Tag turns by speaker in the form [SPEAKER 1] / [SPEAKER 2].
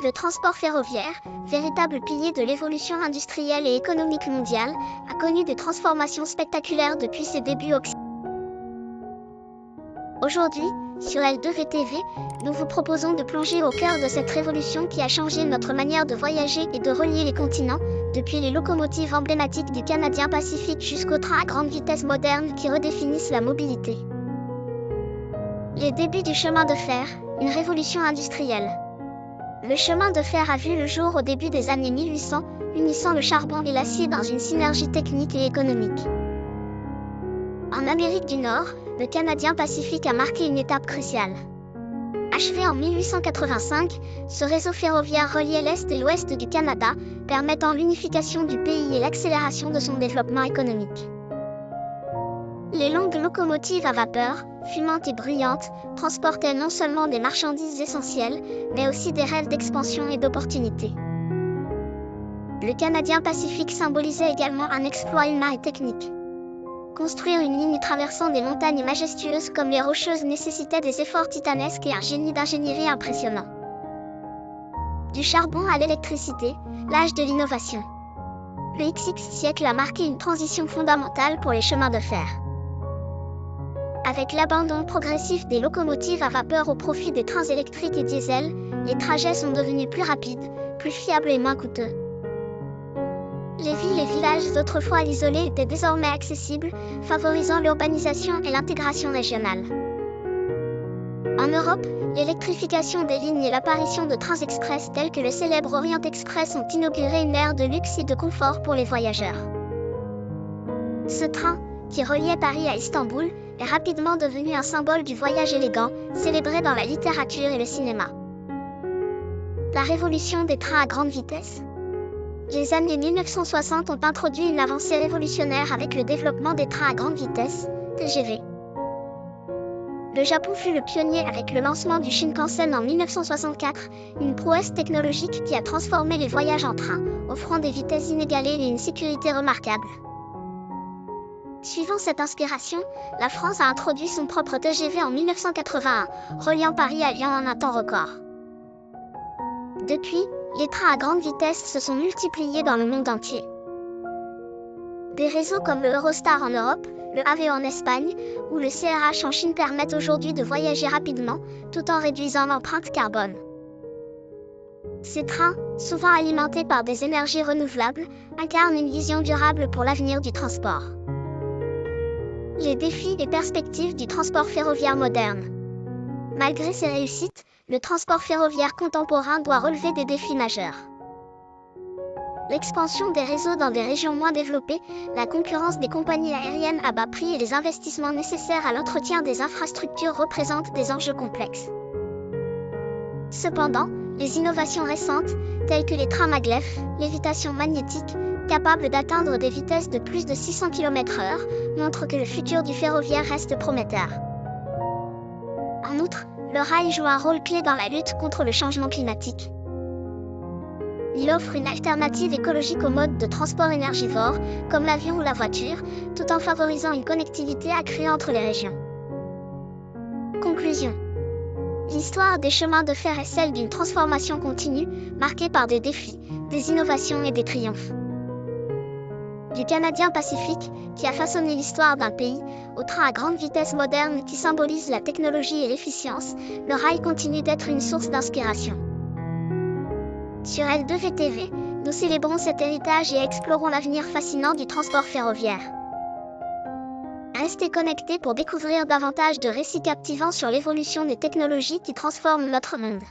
[SPEAKER 1] Le transport ferroviaire, véritable pilier de l'évolution industrielle et économique mondiale, a connu des transformations spectaculaires depuis ses débuts occidentaux. Aujourd'hui, sur L2VTV, nous vous proposons de plonger au cœur de cette révolution qui a changé notre manière de voyager et de relier les continents, depuis les locomotives emblématiques du Canadien Pacifique jusqu'aux trains à grande vitesse modernes qui redéfinissent la mobilité. Les débuts du chemin de fer, une révolution industrielle. Le chemin de fer a vu le jour au début des années 1800, unissant le charbon et l'acier dans une synergie technique et économique. En Amérique du Nord, le Canadien Pacifique a marqué une étape cruciale. Achevé en 1885, ce réseau ferroviaire reliait l'Est et l'Ouest du Canada, permettant l'unification du pays et l'accélération de son développement économique. Les longues locomotives à vapeur, fumantes et bruyantes, transportaient non seulement des marchandises essentielles, mais aussi des rêves d'expansion et d'opportunités. Le Canadien Pacifique symbolisait également un exploit humain et technique. Construire une ligne traversant des montagnes majestueuses comme les Rocheuses nécessitait des efforts titanesques et un génie d'ingénierie impressionnant. Du charbon à l'électricité, l'âge de l'innovation. Le XX siècle a marqué une transition fondamentale pour les chemins de fer. Avec l'abandon progressif des locomotives à vapeur au profit des trains électriques et diesel, les trajets sont devenus plus rapides, plus fiables et moins coûteux. Les villes et villages autrefois isolés étaient désormais accessibles, favorisant l'urbanisation et l'intégration régionale. En Europe, l'électrification des lignes et l'apparition de trains express tels que le célèbre Orient Express ont inauguré une ère de luxe et de confort pour les voyageurs. Ce train, qui reliait Paris à Istanbul, est rapidement devenu un symbole du voyage élégant, célébré dans la littérature et le cinéma. La révolution des trains à grande vitesse. Les années 1960 ont introduit une avancée révolutionnaire avec le développement des trains à grande vitesse, TGV. Le Japon fut le pionnier avec le lancement du Shinkansen en 1964, une prouesse technologique qui a transformé les voyages en train, offrant des vitesses inégalées et une sécurité remarquable. Suivant cette inspiration, la France a introduit son propre TGV en 1981, reliant Paris à Lyon en un temps record. Depuis, les trains à grande vitesse se sont multipliés dans le monde entier. Des réseaux comme le Eurostar en Europe, le AVE en Espagne ou le CRH en Chine permettent aujourd'hui de voyager rapidement, tout en réduisant l'empreinte carbone. Ces trains, souvent alimentés par des énergies renouvelables, incarnent une vision durable pour l'avenir du transport. Les défis et perspectives du transport ferroviaire moderne. Malgré ses réussites, le transport ferroviaire contemporain doit relever des défis majeurs. L'expansion des réseaux dans des régions moins développées, la concurrence des compagnies aériennes à bas prix et les investissements nécessaires à l'entretien des infrastructures représentent des enjeux complexes. Cependant, les innovations récentes, telles que les trains maglev, lévitation magnétique, capables d'atteindre des vitesses de plus de 600 km/h, montrent que le futur du ferroviaire reste prometteur. En outre, le rail joue un rôle clé dans la lutte contre le changement climatique. Il offre une alternative écologique aux modes de transport énergivores, comme l'avion ou la voiture, tout en favorisant une connectivité accrue entre les régions. Conclusion. L'histoire des chemins de fer est celle d'une transformation continue, marquée par des défis, des innovations et des triomphes. Du Canadien Pacifique, qui a façonné l'histoire d'un pays, au train à grande vitesse moderne qui symbolise la technologie et l'efficience, le rail continue d'être une source d'inspiration. Sur L2VTV, nous célébrons cet héritage et explorons l'avenir fascinant du transport ferroviaire. Restez connectés pour découvrir davantage de récits captivants sur l'évolution des technologies qui transforment notre monde.